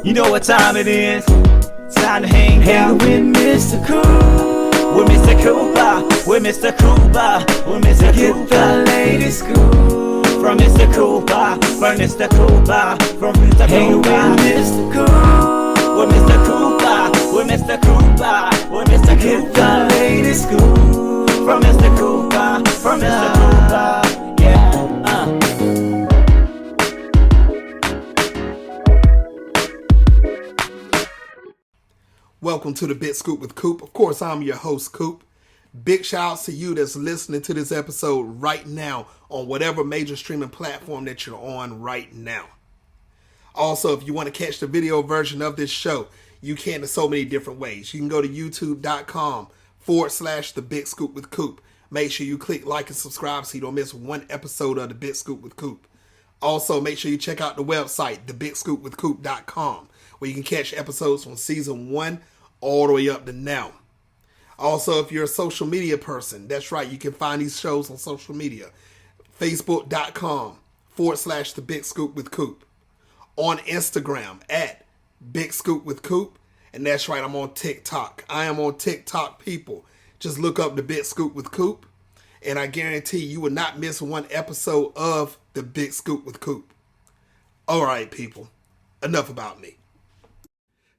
You know what time it is? It's time to hang out with Mr. Coop. With Mr. Cooper, with Mr. Cooper, with Mr. Cooper. Get the latest scoop from Mr. Cooper, from Mr. Cooper, from Mr. Cooper. Hang with Mr. Coop, with Mr. Cooper, with Mr. Cooper, with Mr. Cooper. Get the latest scoop from Mr. Cooper, from Mr. Cooper. Yeah. Welcome to the Big Scoop with Coop. Of course, I'm your host, Coop. Big shout outs to you that's listening to this episode right now on whatever major streaming platform that you're on right now. Also, if you want to catch the video version of this show, you can in so many different ways. You can go to youtube.com/The Big Scoop with Coop. Make sure you click like and subscribe so you don't miss one episode of the Big Scoop with Coop. Also, make sure you check out the website, thebigscoopwithcoop.com, where you can catch episodes from season 1 all the way up to now. Also, if you're a social media person, that's right, you can find these shows on social media. Facebook.com/The Big Scoop with Coop. On Instagram at Big Scoop with Coop. And that's right, I'm on TikTok. I am on TikTok, people. Just look up The Big Scoop with Coop. And I guarantee you will not miss one episode of The Big Scoop with Coop. All right, people. Enough about me.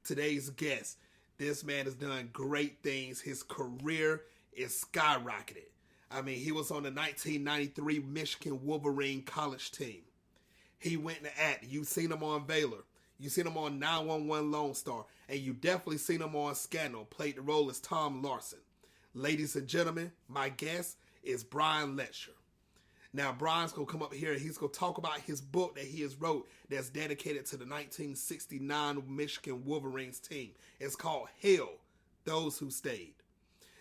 Today's guest. This man has done great things. His career is skyrocketed. I mean, he was on the 1993 Michigan Wolverines college team. He went to act. You've seen him on Baylor. You've seen him on 911 Lone Star. And you definitely seen him on Scandal. Played the role as Tom Larson. Ladies and gentlemen, my guest is Brian Letscher. Now, Brian's going to come up here and he's going to talk about his book that he has wrote that's dedicated to the 1969 Michigan Wolverines team. It's called Hell, Those Who Stayed.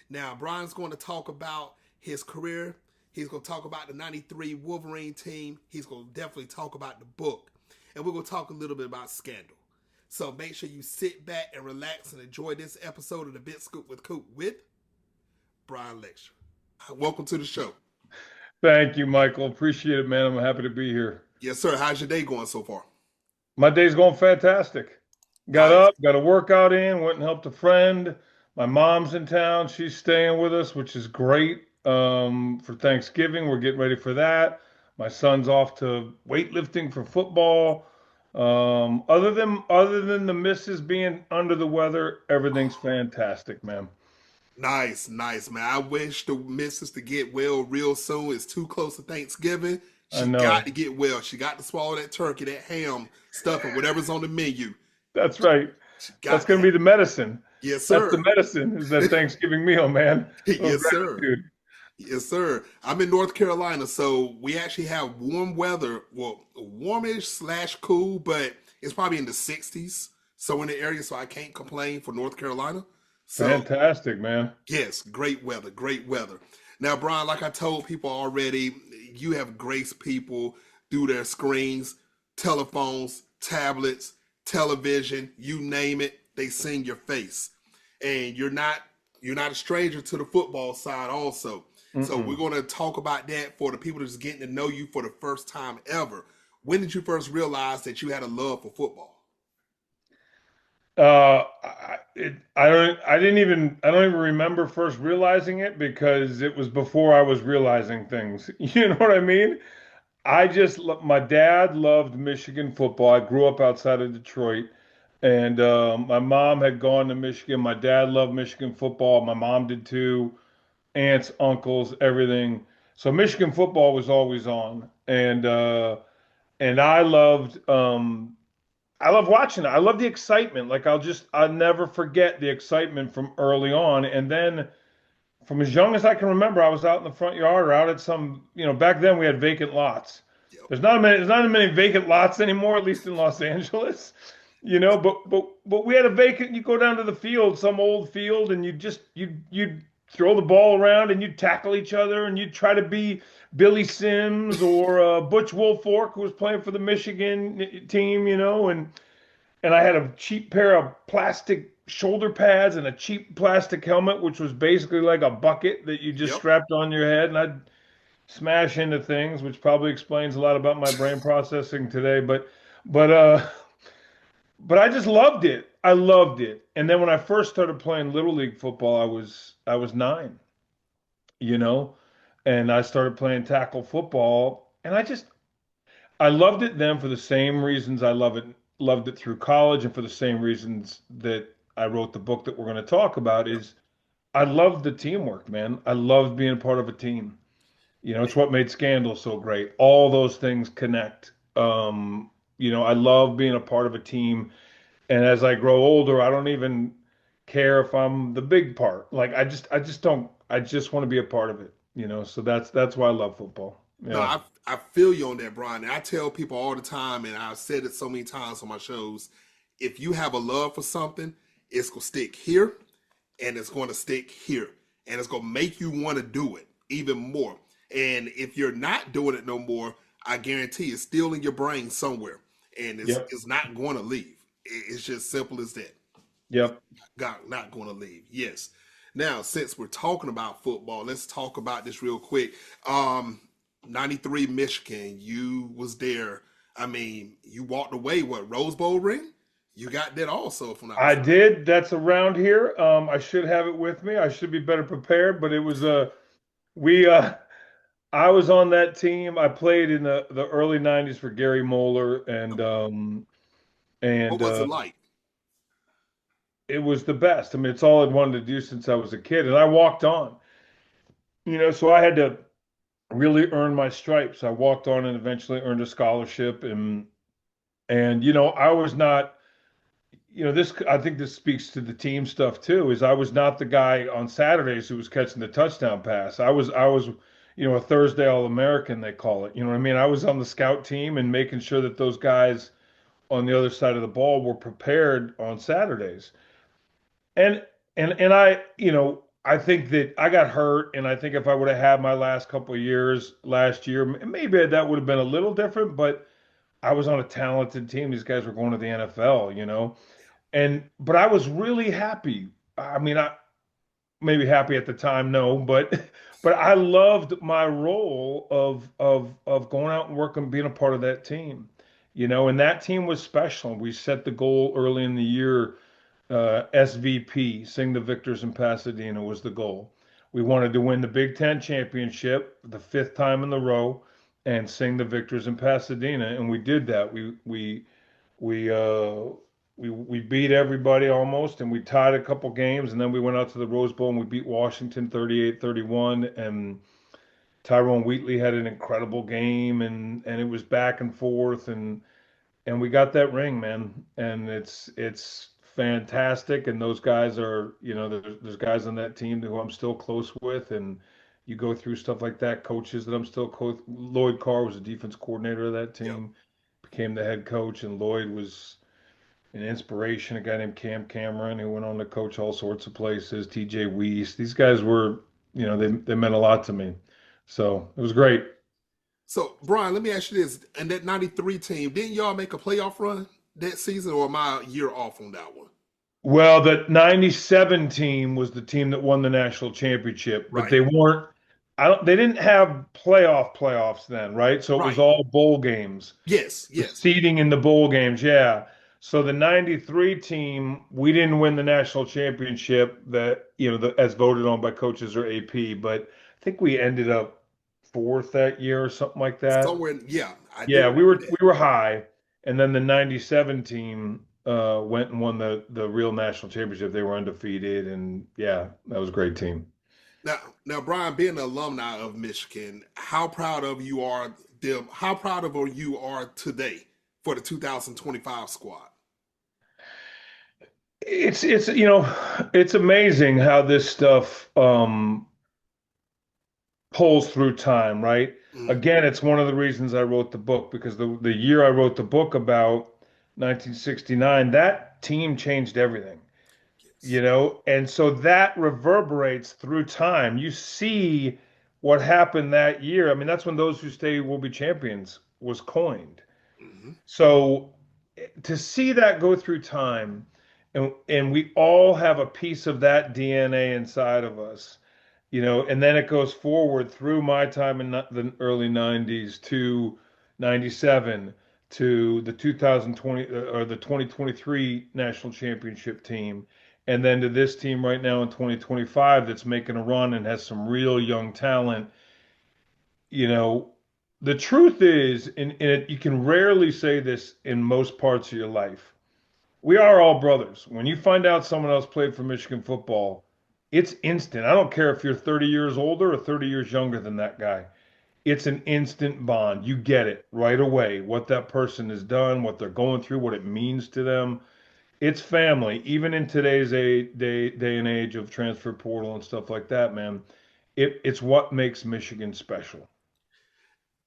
Now, Brian's going to talk about his career. He's going to talk about the 93 Wolverine team. He's going to definitely talk about the book. And we're going to talk a little bit about Scandal. So make sure you sit back and relax and enjoy this episode of the Big Scoop with Coop with Brian Letscher. Welcome to the show. Thank you, Michael. Appreciate it, man. I'm happy to be here. Yes, sir. How's your day going so far? My day's going fantastic. Got up, got a workout in, went and helped a friend. My mom's in town. She's staying with us, which is great for Thanksgiving. We're getting ready for that. My son's off to weightlifting for football. Other than the missus being under the weather, everything's fantastic, man. Nice, man. I wish the missus to get well real soon. It's too close to Thanksgiving. She got to get well. She got to swallow that turkey, that ham stuff, and whatever's on the menu. That's right. That's going to be the medicine. Yes, sir. That's the medicine, is that Thanksgiving meal, man. Yes, sir. Yes, sir. I'm in North Carolina, so we actually have warm weather. Well, warmish/cool, but it's probably in the 60s. So in the area, so I can't complain for North Carolina. So, fantastic, man. Yes, great weather. Now, Brian, like I told people already, you have graced people through their screens, telephones, tablets, television, you name it, they sing your face. And you're not a stranger to the football side also. Mm-mm. So we're going to talk about that for the people that's getting to know you for the first time ever. When did you first realize that you had a love for football? I don't even remember first realizing it because it was before I was realizing things. You know what I mean? My dad loved Michigan football. I grew up outside of Detroit, and my mom had gone to Michigan. My dad loved Michigan football. My mom did too. Aunts, uncles, everything. So Michigan football was always on, and I loved watching it. I love the excitement. Like I'll never forget the excitement from early on. And then from as young as I can remember, I was out in the front yard or out at some, back then we had vacant lots. Yep. There's not as many vacant lots anymore, at least in Los Angeles, but we had a vacant, you go down to the field, some old field, and you'd throw the ball around and you'd tackle each other and you'd try to be Billy Sims or Butch Woolfolk, who was playing for the Michigan team, and I had a cheap pair of plastic shoulder pads and a cheap plastic helmet, which was basically like a bucket that you just strapped on your head, and I'd smash into things, which probably explains a lot about my brain processing today. But but I just loved it. I loved it. And then when I first started playing Little League football, I was 9, you know, and I started playing tackle football, and I loved it then for the same reasons I loved it through college, and for the same reasons that I wrote the book that we're going to talk about is I loved the teamwork, man. I loved being part of a team. It's what made Scandal so great. All those things connect. I love being a part of a team. And as I grow older, I don't even care if I'm the big part. Like I just don't. I just want to be a part of it. So that's why I love football. No, Yeah. I feel you on that, Brian. And I tell people all the time, and I've said it so many times on my shows, if you have a love for something, it's gonna stick here and it's gonna stick here. And it's gonna make you want to do it even more. And if you're not doing it no more, I guarantee it's still in your brain somewhere. And Yep. it's not going to leave. It's just simple as that. Yep. Not going to leave. Yes. Now, since we're talking about football, let's talk about this real quick. 93 Michigan, you was there. I mean, you walked away, what, Rose Bowl ring? You got that also, if I'm not I mistaken. did. That's around here. I should have it with me. I should be better prepared, but it was we I was on that team. I played in the early '90s for Gary Moeller, What and was it like? it was the best. I mean, it's all I'd wanted to do since I was a kid, and I walked on. So I had to really earn my stripes. I walked on and eventually earned a scholarship, and I was not. This I think this speaks to the team stuff too. Is I was not the guy on Saturdays who was catching the touchdown pass. I was a Thursday All-American they call it. You know what I mean? I was on the scout team and making sure that those guys on the other side of the ball were prepared on Saturdays. And I think that I got hurt, and I think if I would have had my last couple of years last year, maybe that would have been a little different. But I was on a talented team. These guys were going to the NFL. But I was really happy. I mean, I maybe happy at the time, no, but but I loved my role of going out and working, being a part of that team. And that team was special. We set the goal early in the year. SVP, Sing the Victors in Pasadena, was the goal. We wanted to win the Big Ten championship the 5th time in the row, and sing the Victors in Pasadena, and we did that. We uh we beat everybody almost, and we tied a couple games, and then we went out to the Rose Bowl and we beat Washington 38-31, and Tyrone Wheatley had an incredible game, and it was back and forth, and we got that ring, man. And it's fantastic. And those guys are, there's guys on that team who I'm still close with, and you go through stuff like that. Coaches that I'm still close. Lloyd Carr was the defense coordinator of that Yep. team, became the head coach, and Lloyd was an inspiration. A guy named Cam Cameron who went on to coach all sorts of places. T.J. Weiss. These guys were, they meant a lot to me. So it was great. So, Brian, let me ask you this. And that 93 team, didn't y'all make a playoff run that season, or am I a year off on that one? Well, the '97 team was the team that won the national championship, but Right. they weren't. I don't. They didn't have playoffs then, right? So it was Right. all bowl games. Yes. The Yes. seeding in the bowl games, yeah. So the '93 team, we didn't win the national championship that, as voted on by coaches or AP, but I think we ended up 4th that year or something like that. Somewhere. Yeah, I do Yeah, we remember were that. we were high, and then the '97 team went and won the real national championship. They were undefeated, and yeah, that was a great team. Now, Brian, being an alumni of Michigan, how proud of you are them? How proud of you are today for the 2025 squad? It's amazing how this stuff pulls through time, right? Mm, Again, it's one of the reasons I wrote the book, because the year I wrote the book about 1969, that team changed everything. yes. And so that reverberates through time. You see what happened that year. I mean, that's when "Those Who Stay Will Be Champions" was coined. Hmm. So to see that go through time, and we all have a piece of that DNA inside of us, and then it goes forward through my time in the early '90s to '97 to the 2020 or the 2023 national championship team, and then to this team right now in 2025 that's making a run and has some real young talent. You know, the truth is, you can rarely say this in most parts of your life. We are all brothers. When you find out someone else played for Michigan football, it's instant. I don't care if you're 30 years older or 30 years younger than that guy. It's an instant bond. You get it right away, what that person has done, what they're going through, what it means to them. It's family, even in today's day and age of transfer portal and stuff like that, man. It's what makes Michigan special.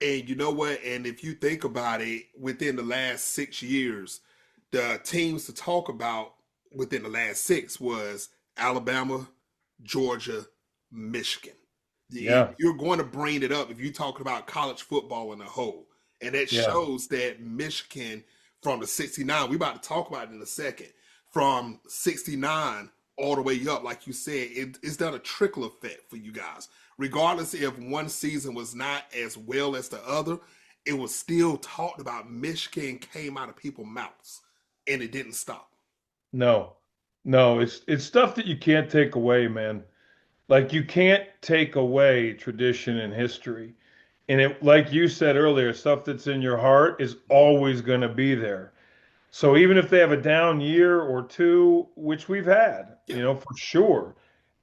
And you know what? And if you think about it, within the last 6 years, the teams to talk about within the last six was Alabama, Georgia, Michigan. Yeah, You're going to bring it up if you're talking about college football in a whole. And that yeah. shows that Michigan from the 69, we about to talk about it in a second, from 69 all the way up, like you said, it's done a trickle effect for you guys. Regardless if one season was not as well as the other, it was still talked about. Michigan came out of people's mouths and it didn't stop. No, no, it's stuff that you can't take away, man. Like you can't take away tradition and history. And it, like you said earlier, stuff that's in your heart is always going to be there. So even if they have a down year or two, which we've had, Yeah. for sure,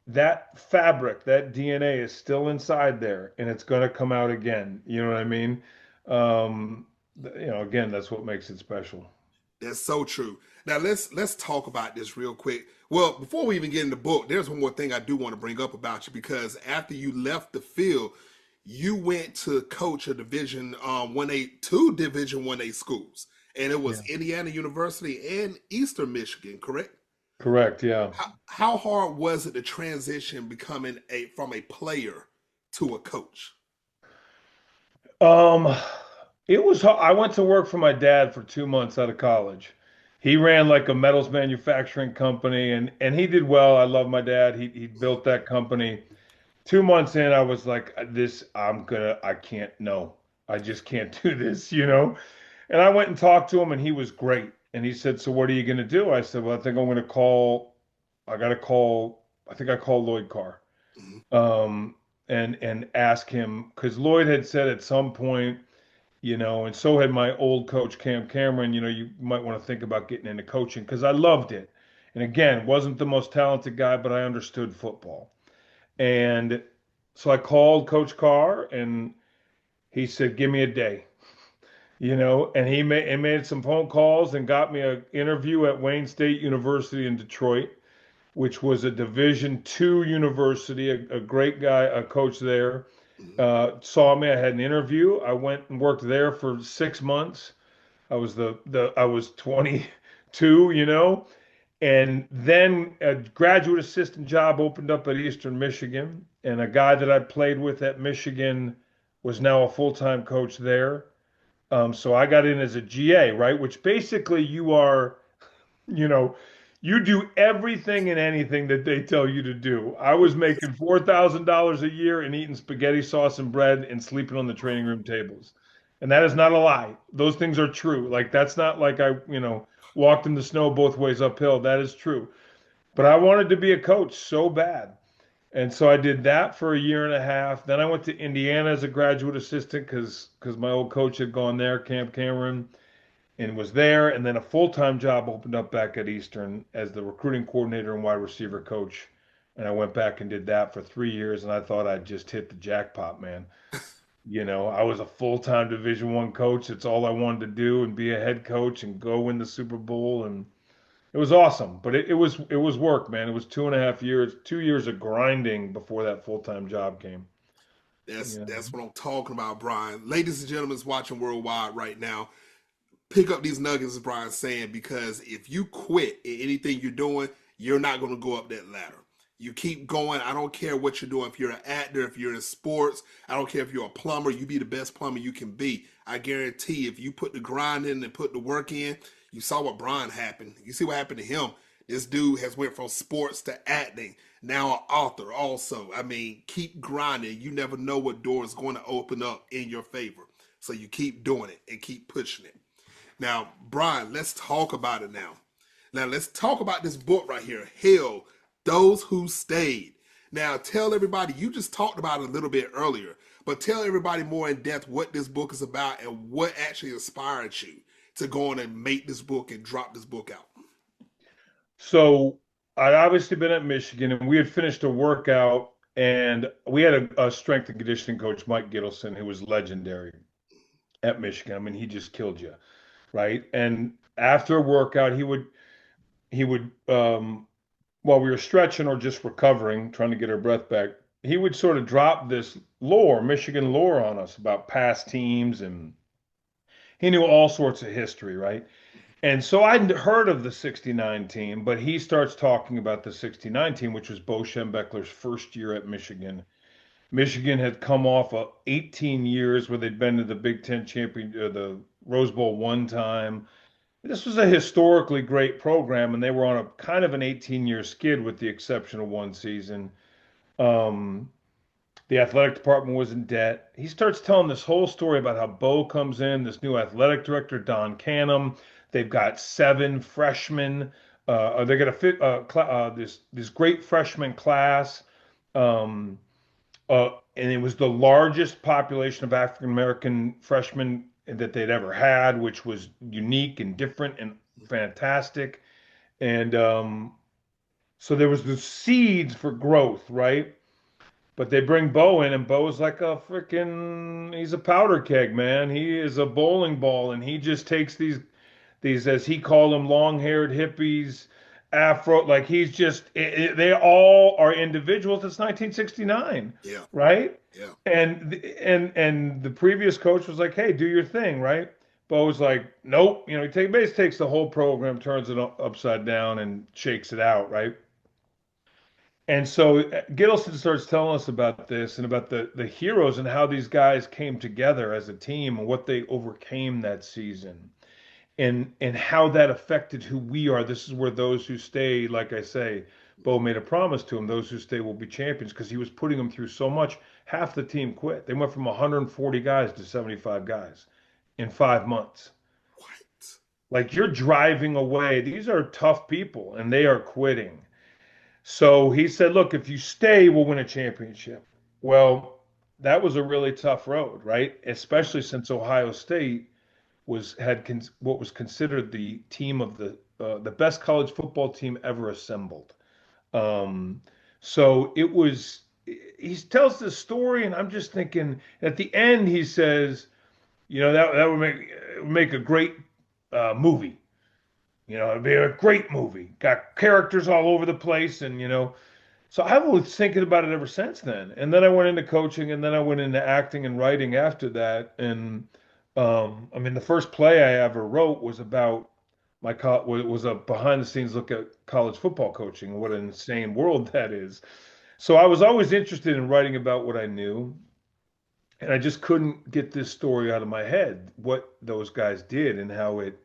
that fabric, that DNA is still inside there and it's going to come out again. You know what I mean? Again, that's what makes it special. That's so true. Now let's talk about this real quick. Well, before we even get in the book, there's one more thing I do want to bring up about you because after you left the field, you went to coach a two Division 1A schools, and it was Yeah. Indiana University and Eastern Michigan, correct? Correct. Yeah. How hard was it to transition becoming from a player to a coach? Um, it was, I went to work for my dad for 2 months out of college. He ran like a metals manufacturing company and he did well. I love my dad. He built that company. 2 months in, I was like, I can't, no, I just can't do this. And I went and talked to him and he was great. And he said, so what are you going to do? I said, well, I got to call, I think I called Lloyd Carr, Mhm. and ask him, because Lloyd had said at some point, and so had my old coach, Cam Cameron, you might want to think about getting into coaching because I loved it. And again, wasn't the most talented guy, but I understood football. And so I called Coach Carr and he said, give me a day, and he made some phone calls and got me an interview at Wayne State University in Detroit, which was a Division II university, a great guy, a coach there, saw me. I had an interview. I went and worked there for 6 months. I was 22, and then a graduate assistant job opened up at Eastern Michigan, and a guy that I played with at Michigan was now a full-time coach there. So I got in as a GA, right? Which basically you are, you know, you do everything and anything that they tell you to do. I was making $4,000 a year and eating spaghetti sauce and bread and sleeping on the training room tables. And that is not a lie. Those things are true. Like that's not like I, walked in the snow both ways uphill. That is true. But I wanted to be a coach so bad. And so I did that for a year and a half. Then I went to Indiana as a graduate assistant because my old coach had gone there, Camp Cameron, and was there. And then a full-time job opened up back at Eastern as the recruiting coordinator and wide receiver coach. And I went back and did that for 3 years. And I thought I'd just hit the jackpot, man. I was a full-time Division I coach. It's all I wanted to do and be a head coach and go win the Super Bowl. And it was awesome, but it was work, man. It was 2.5 years, 2 years of grinding before that full-time job came. That's what I'm talking about, Brian. Ladies and gentlemen watching worldwide right now, pick up these nuggets, as Brian's saying, because if you quit in anything you're doing, you're not going to go up that ladder. You keep going. I don't care what you're doing. If you're an actor, if you're in sports, I don't care if you're a plumber, you be the best plumber you can be. I guarantee if you put the grind in and put the work in, you saw what Brian happened. You see what happened to him. This dude has went from sports to acting, now an author also. I mean, keep grinding. You never know what door is going to open up in your favor. So you keep doing it and keep pushing it. Now, Brian, let's talk about it now. Now, let's talk about this book right here, Hell, Those Who Stayed. Now, tell everybody, you just talked about it a little bit earlier, but tell everybody more in depth what this book is about and what actually inspired you to go on and make this book and drop this book out. So I'd obviously been at Michigan, and we had finished a workout, and we had a strength and conditioning coach, Mike Gittleson, who was legendary at Michigan. I mean, he just killed you, right? And after a workout, he would while we were stretching or just recovering, trying to get our breath back, he would sort of drop this lore, Michigan lore on us about past teams, and he knew all sorts of history, right? And so I'd heard of the 69 team, but he starts talking about the 69 team, which was Bo Schembechler's first year at Michigan. Michigan had come off of 18 years where they'd been to the Big Ten champion, the Rose Bowl one time. This was a historically great program, and they were on a kind of an 18-year skid with the exception of one season. Um, the athletic department was in debt. He starts telling this whole story about how Bo comes in, this new athletic director, Don Canham. They've got 7 freshmen. They're going to fit this great freshman class. Um, and it was the largest population of African American freshmen that they'd ever had, which was unique and different and fantastic. And so there was the seeds for growth, right? But they bring Bo in, and Bo's like he's a powder keg, man. He is a bowling ball, and he just takes these, as he called them, long-haired hippies, Afro, like he's just, they all are individuals. It's 1969, Yeah. right? Yeah. And the previous coach was like, hey, do your thing, right? Bo was like, nope. He basically takes the whole program, turns it upside down, and shakes it out, right? And so Gittleson starts telling us about this and about the heroes and how these guys came together as a team and what they overcame that season and how that affected who we are. This is where those who stay, like I say, Bo made a promise to him, those who stay will be champions, because he was putting them through so much. Half the team quit. They went from 140 guys to 75 guys in 5 months. What? Like, you're driving away. These are tough people, and they are quitting. So he said, look, if you stay, we'll win a championship. Well, that was a really tough road, right? Especially since Ohio State had what was considered the team of the best college football team ever assembled. So it was. He tells this story, and I'm just thinking. At the end, he says, that would make a great movie. It'd be a great movie. Got characters all over the place, and So I've been thinking about it ever since then. And then I went into coaching, and then I went into acting and writing after that. And the first play I ever wrote was about was a behind the scenes look at college football coaching and what an insane world that is. So I was always interested in writing about what I knew, and I just couldn't get this story out of my head, what those guys did and how it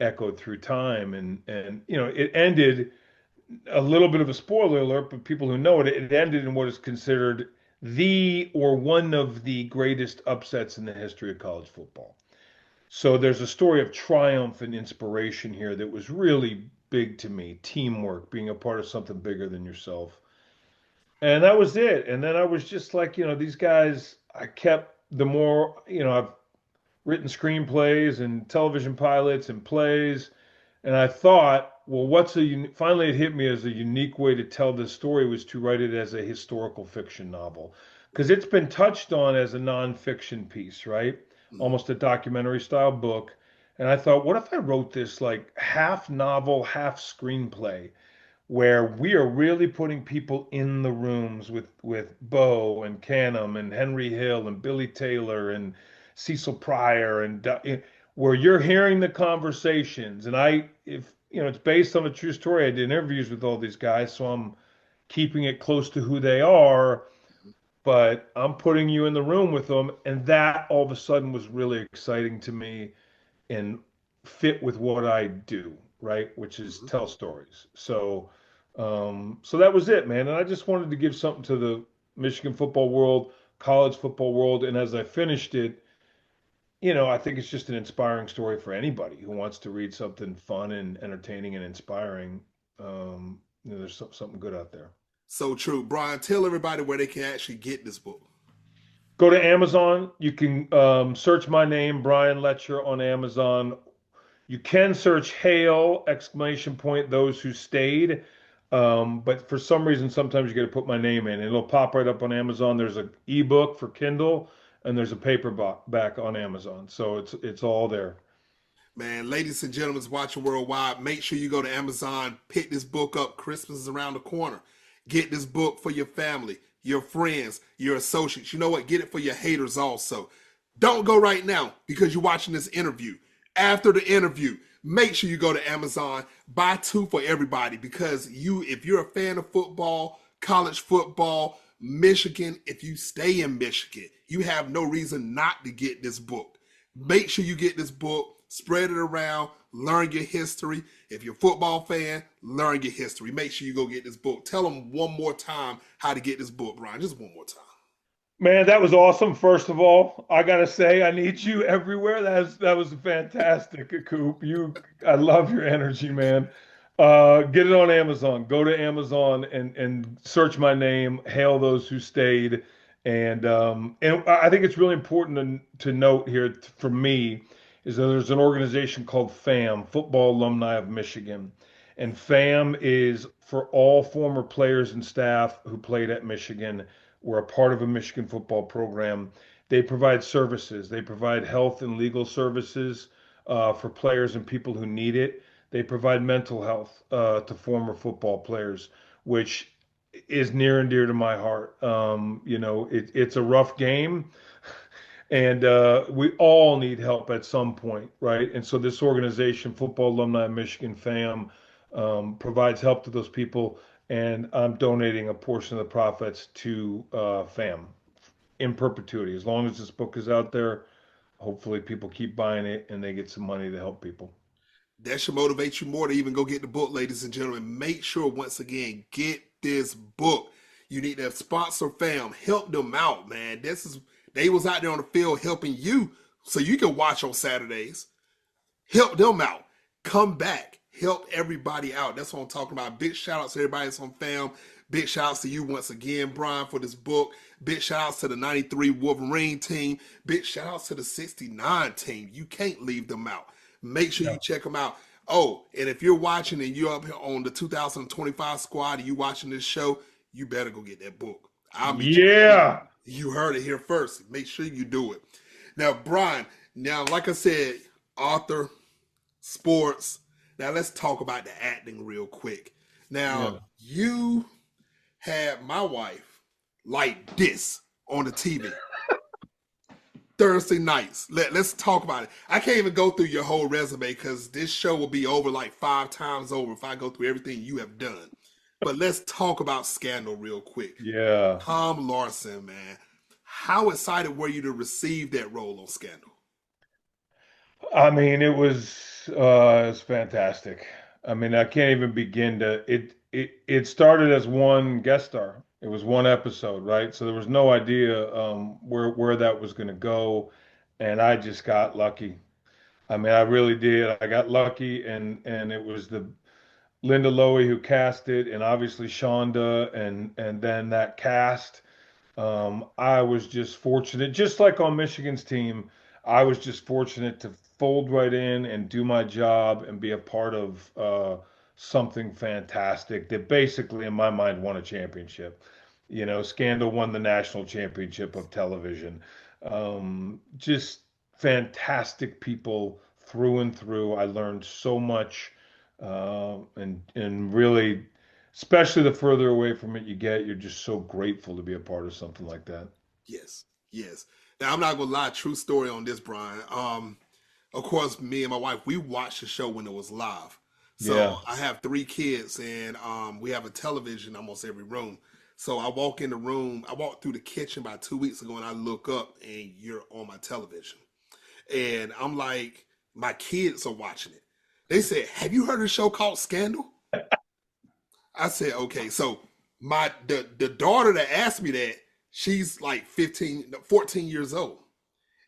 echoed through time. And it ended, a little bit of a spoiler alert, but people who know it ended in what is considered one of the greatest upsets in the history of college football. So there's a story of triumph and inspiration here that was really big to me. Teamwork, being a part of something bigger than yourself. And that was it. And then I was just like, these guys, I kept the more, I've written screenplays and television pilots and plays. And I thought, well, finally it hit me as a unique way to tell this story was to write it as a historical fiction novel. Because it's been touched on as a nonfiction piece, right? Almost a documentary style book. And I thought, what if I wrote this like half novel, half screenplay, where we are really putting people in the rooms with Bo and Canham and Henry Hill and Billy Taylor and Cecil Pryor, and where you're hearing the conversations. And it's based on a true story. I did interviews with all these guys, so I'm keeping it close to who they are, but I'm putting you in the room with them. And that all of a sudden was really exciting to me and fit with what I do, right? Which is tell stories. So that was it, man. And I just wanted to give something to the Michigan football world, college football world. And as I finished it, I think it's just an inspiring story for anybody who wants to read something fun and entertaining and inspiring. There's something good out there. So true. Brian, tell everybody where they can actually get this book. Go to Amazon. You can search my name, Brian Letscher, on Amazon. You can search "Hail!" exclamation point those who stayed. But for some reason, sometimes you got to put my name in. It'll pop right up on Amazon. There's an ebook for Kindle, and there's a paperback on Amazon. So it's all there. Man, ladies and gentlemen watching worldwide, make sure you go to Amazon, pick this book up. Christmas is around the corner. Get this book for your family, your friends, your associates. You know what? Get it for your haters also. Don't go right now because you're watching this interview. After the interview, make sure you go to Amazon, buy 2 for everybody, because if you're a fan of football, college football, Michigan, if you stay in Michigan, you have no reason not to get this book. Make sure you get this book, spread it around, learn your history. If you're a football fan, learn your history. Make sure you go get this book. Tell them one more time how to get this book, Brian, just one more time. Man, that was awesome. First of all, I gotta say, I need you everywhere. That was fantastic, Coop. I love your energy, man. Get it on Amazon. Go to Amazon and search my name. Hail those who stayed. And I think it's really important to note here for me is that there's an organization called FAM, Football Alumni of Michigan, and FAM is for all former players and staff who played at Michigan. We're a part of a Michigan football program. They provide services. They provide health and legal services for players and people who need it. They provide mental health to former football players, which is near and dear to my heart. It's a rough game, and we all need help at some point, right? And so this organization, Football Alumni of Michigan, FAM, provides help to those people. And I'm donating a portion of the profits to FAM in perpetuity. As long as this book is out there, hopefully people keep buying it and they get some money to help people. That should motivate you more to even go get the book, ladies and gentlemen. Make sure, once again, get this book. You need to sponsor FAM. Help them out, man. They was out there on the field helping you so you can watch on Saturdays. Help them out. Come back. Help everybody out. That's what I'm talking about. Big shout outs to everybody that's on FAM. Big shout outs to you once again, Brian, for this book. Big shout outs to the 93 Wolverine team. Big shout outs to the 69 team. You can't leave them out. Make sure you check them out. Oh, and if you're watching and you're up here on the 2025 squad and you watching this show, you better go get that book. You heard it here first. Make sure you do it. Now, Brian, like I said, author, sports. Now, let's talk about the acting real quick. Now, you had my wife like this on the TV. Thursday nights. Let's talk about it. I can't even go through your whole resume because this show will be over like 5 times over if I go through everything you have done. But let's talk about Scandal real quick. Yeah. Tom Larson, man. How excited were you to receive that role on Scandal? I mean, it was fantastic. I mean, I can't even begin to. It started as one guest star. It was one episode, right? So there was no idea where that was going to go, and I just got lucky. I mean, I really did. I got lucky, and it was the Linda Lowy who cast it, and obviously Shonda, and then that cast. I was just fortunate, just like on Michigan's team. I was just fortunate to fold right in and do my job and be a part of something fantastic that basically, in my mind, won a championship. Scandal won the national championship of television. Just fantastic people through and through. I learned so much, and really, especially the further away from it you get, you're just so grateful to be a part of something like that. Yes. Now, I'm not going to lie, true story on this, Brian. Of course, me and my wife, we watched the show when it was live. So I have 3 kids, and we have a television almost every room. So I walk in the room, I walked through the kitchen about 2 weeks ago, and I look up, and you're on my television. And I'm like, my kids are watching it. They said, "Have you heard of a show called Scandal?" I said, okay. So the daughter that asked me that, she's like 14 years old.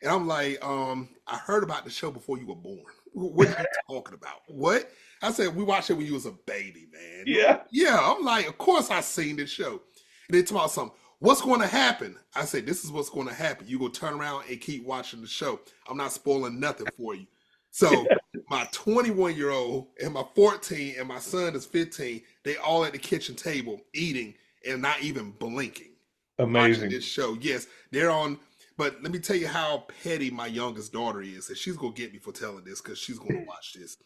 And I'm like, I I heard about the show before you were born. What are you talking about? What? I said, we watched it when you was a baby, man. Yeah. Yeah, I'm like, of course I seen this show. And they talk about something. What's going to happen? I said, this is what's going to happen. You go turn around and keep watching the show. I'm not spoiling nothing for you. So my 21-year-old and my 14 and my son is 15, they all at the kitchen table eating and not even blinking. Amazing. Watching this show. Yes, they're on. But let me tell you how petty my youngest daughter is. And she's going to get me for telling this because she's going to watch this.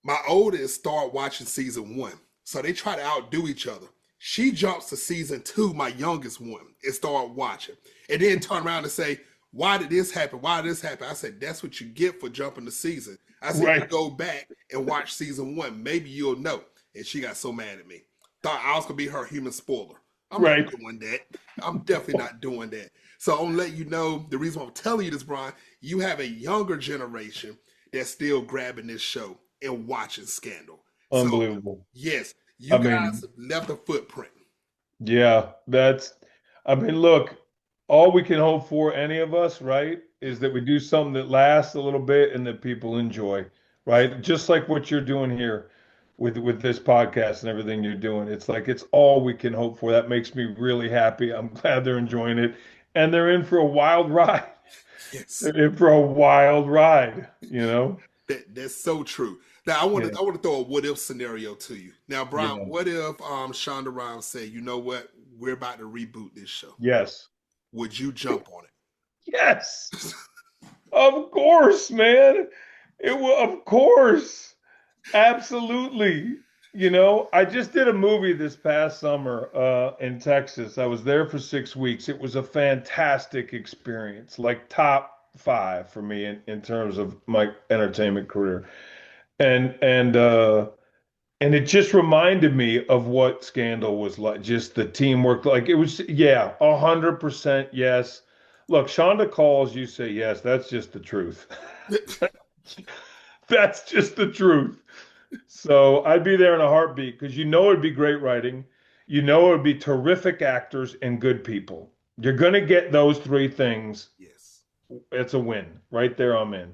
My oldest started watching season 1. So they try to outdo each other. She jumps to season 2, my youngest one, and start watching. And then turn around and say, why did this happen? Why did this happen? I said, that's what you get for jumping the season. I said, Right. You go back and watch season 1. Maybe you'll know. And she got so mad at me. Thought I was going to be her human spoiler. I'm Right. not doing that. I'm definitely not doing that. So I'm going to let you know, the reason why I'm telling you this, Brian, you have a younger generation that's still grabbing this show and watching Scandal. Unbelievable. So, yes, you I mean, guys left a footprint. Yeah, look, all we can hope for, any of us, right, is that we do something that lasts a little bit and that people enjoy, right? Just like what you're doing here with this podcast and everything you're doing. It's like it's all we can hope for. That makes me really happy. I'm glad they're enjoying it. And they're in for a wild ride. Yes. They're in for a wild ride, you know? That's so true. Now I want to throw a what if scenario to you. Now, Brian, what if Shonda Rhimes said, you know what, we're about to reboot this show? Yes. Would you jump on it? Yes. Of course, man. Of course. Absolutely. You know, I just did a movie this past summer in Texas. I was there for 6 weeks. It was a fantastic experience, like top 5 for me in terms of my entertainment career. And it just reminded me of what Scandal was like, just the teamwork. Like it was, 100% yes. Look, Shonda calls, you say yes. That's just the truth. That's just the truth. So I'd be there in a heartbeat because it'd be great writing. It'd be terrific actors and good people. You're going to get those 3 things. Yes. It's a win. Right there, I'm in.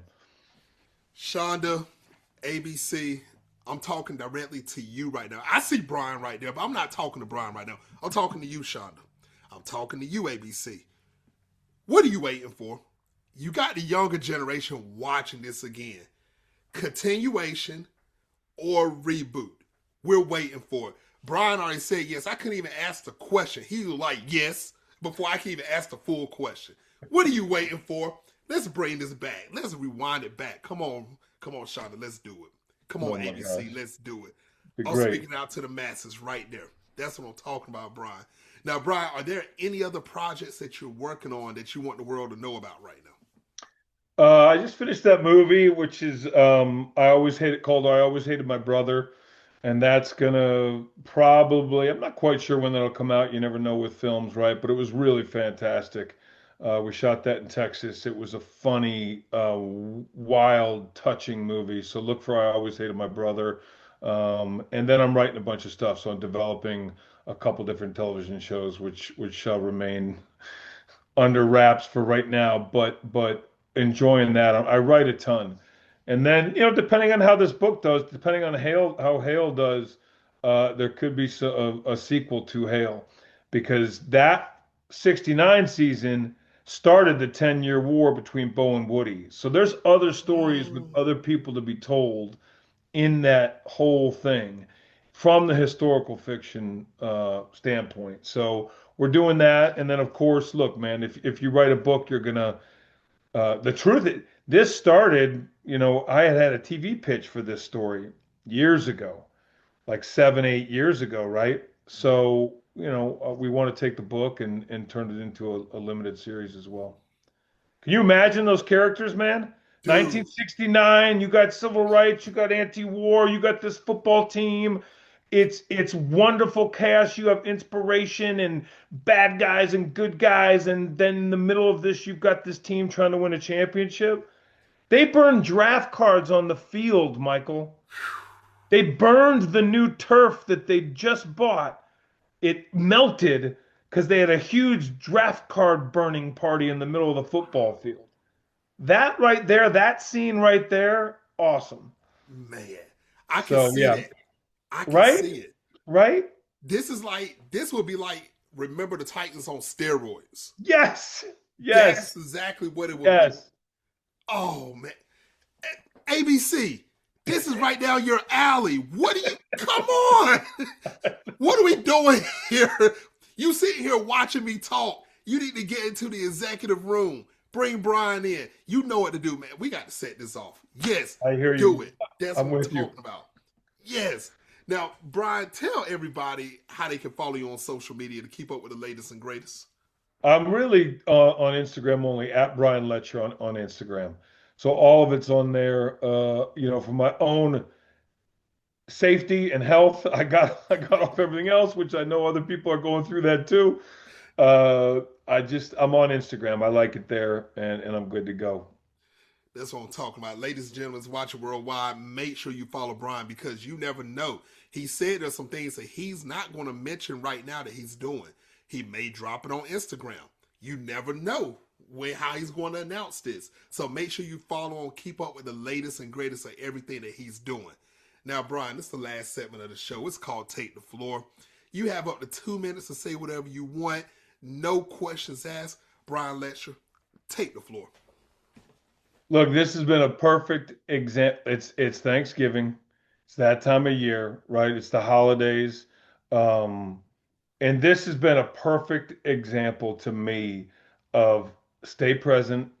Shonda, ABC, I'm talking directly to you right now. I see Brian right there, but I'm not talking to Brian right now. I'm talking to you, Shonda. I'm talking to you, ABC. What are you waiting for? You got the younger generation watching this again. Continuation or reboot? We're waiting for it. Brian already said yes. I couldn't even ask the question. He was like, yes, before I can even ask the full question. What are you waiting for? Let's bring this back. Let's rewind it back. Come on, Shonda. Let's do it. Come on, ABC. Gosh. Let's do it. Be I'm great. speaking out to the masses right there. That's what I'm talking about, Brian. Now, Brian, are there any other projects that you're working on that you want the world to know about right now? I just finished that movie, which is I Always Hated My Brother. And that's gonna probably, I'm not quite sure when that'll come out. You never know with films, right? But it was really fantastic. We shot that in Texas. It was a funny, wild, touching movie. So look for I Always Hated My Brother. And then I'm writing a bunch of stuff. So I'm developing a couple different television shows, which shall remain under wraps for right now. But enjoying that. I write a ton. And then, depending on how this book does, depending on how Hale does, there could be a sequel to Hale, because that 69 season started the 10-year war between Bo and Woody. So there's other stories with other people to be told in that whole thing from the historical fiction standpoint. So we're doing that. And then, of course, look, man, if you write a book, you're going to, the truth, this started, I had a TV pitch for this story years ago, like 7-8 years ago, right? So, we want to take the book and turn it into a limited series as well. Can you imagine those characters, man? Dude. 1969, you got civil rights, you got anti-war, you got this football team. It's wonderful chaos. You have inspiration and bad guys and good guys, and then in the middle of this, you've got this team trying to win a championship. They burned draft cards on the field, Michael. They burned the new turf that they just bought. It melted because they had a huge draft card burning party in the middle of the football field. That right there, that scene right there, awesome. Man, I can see yeah, that. I can right, see it. right. This would be like Remember the Titans on steroids. Yes, yes, That's exactly what it would be. yes. Oh man, ABC, this is right down your alley. What are you? Come on, what are we doing here? You sitting here watching me talk. You need to get into the executive room. Bring Brian in. You know what to do, man. We got to set this off. Yes, I hear do you. it. That's I'm what with I'm you. talking about. Yes. Now, Brian, tell everybody how they can follow you on social media to keep up with the latest and greatest. I'm really on Instagram only, at Brian Letscher on Instagram. So all of it's on there. For my own safety and health, I got off everything else, which I know other people are going through that too. I'm on Instagram. I like it there, and I'm good to go. That's what I'm talking about. Ladies and gentlemen, watching worldwide, make sure you follow Brian because you never know. He said there's some things that he's not going to mention right now that he's doing. He may drop it on Instagram. You never know how he's going to announce this. So make sure you follow and keep up with the latest and greatest of everything that he's doing. Now, Brian, this is the last segment of the show. It's called Take the Floor. You have up to 2 minutes to say whatever you want. No questions asked. Brian Letscher, take the floor. Look, this has been a perfect example. It's Thanksgiving. It's that time of year, right? It's the holidays. And this has been a perfect example to me of stay present,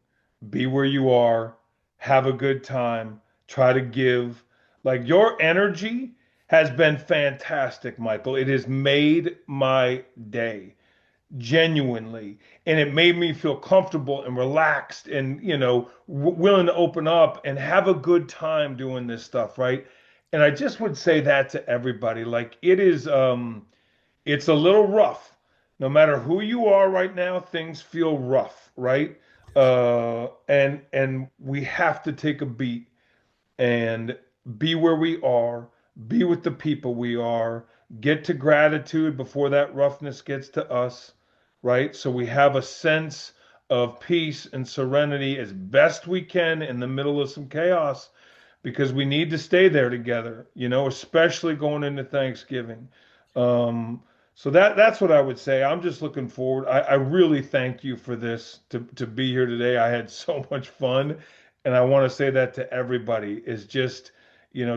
be where you are, have a good time, try to give. Like, your energy has been fantastic, Michael. It has made my day, genuinely. And it made me feel comfortable and relaxed and, willing to open up and have a good time doing this stuff, right? And I just would say that to everybody. Like, it's a little rough. No matter who you are right now, things feel rough, right? And we have to take a beat and be where we are, be with the people we are, get to gratitude before that roughness gets to us, right? So we have a sense of peace and serenity as best we can in the middle of some chaos, because we need to stay there together, especially going into Thanksgiving. So that's what I would say. I'm just looking forward. I really thank you for this, to be here today. I had so much fun. And I want to say that to everybody, is just,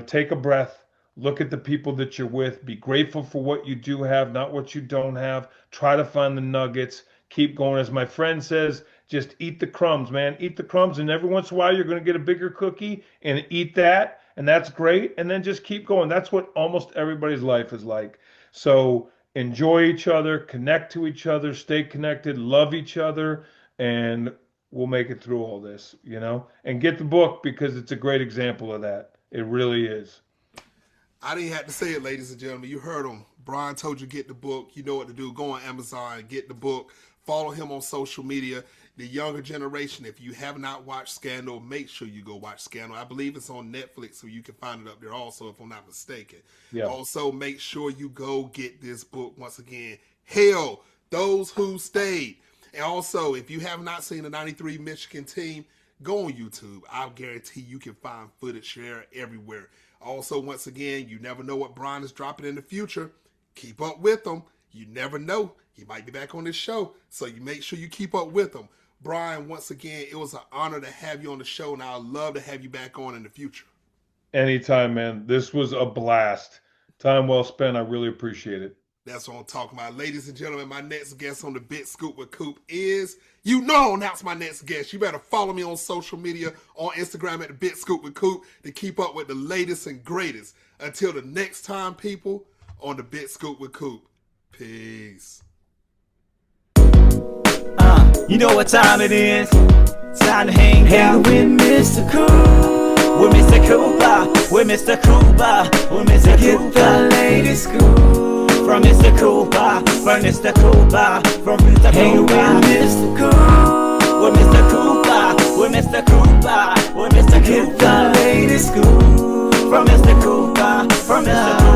take a breath, look at the people that you're with, be grateful for what you do have, not what you don't have. Try to find the nuggets, keep going. As my friend says, just eat the crumbs, man. Eat the crumbs, and every once in a while you're going to get a bigger cookie and eat that, and that's great. And then just keep going. That's what almost everybody's life is like. So enjoy each other, connect to each other, stay connected, love each other, and we'll make it through all this, and get the book, because it's a great example of that. It really is. I didn't have to say it, ladies and gentlemen. You heard him. Brian told you get the book. You know what to do. Go on Amazon, get the book. Follow him on social media. The younger generation, if you have not watched Scandal, make sure you go watch Scandal. I believe it's on Netflix, so you can find it up there also, if I'm not mistaken. Yeah. Also, make sure you go get this book. Once again, Hail Those Who Stayed. And also, if you have not seen the 93 Michigan team, go on YouTube. I guarantee you can find footage there everywhere. Also, once again, you never know what Brian is dropping in the future. Keep up with him. You never know. He might be back on this show, so you make sure you keep up with him. Brian, once again, it was an honor to have you on the show, and I'd love to have you back on in the future. Anytime, man. This was a blast. Time well spent. I really appreciate it. That's what I'm talking about. Ladies and gentlemen, my next guest on the Big Scoop with Coop is, I'll announce my next guest. You better follow me on social media, on Instagram at the Big Scoop with Coop, to keep up with the latest and greatest. Until the next time, people, on the Big Scoop with Coop. Peace. You know what time it is? Time to hang out with Mr. Coop. With Mr. Cooper, with Mr. Cooper, with Mr. Cooper. Get the latest scoop from Mr. Cooper, from Mr. Cooper, from Mr. Cooper. Hang with Mr. Coop, with Mr. Cooper, with Mr. Cooper, with Mr. Cooper. Get the latest scoop from Mr. Cooper, from Mr. Cooper.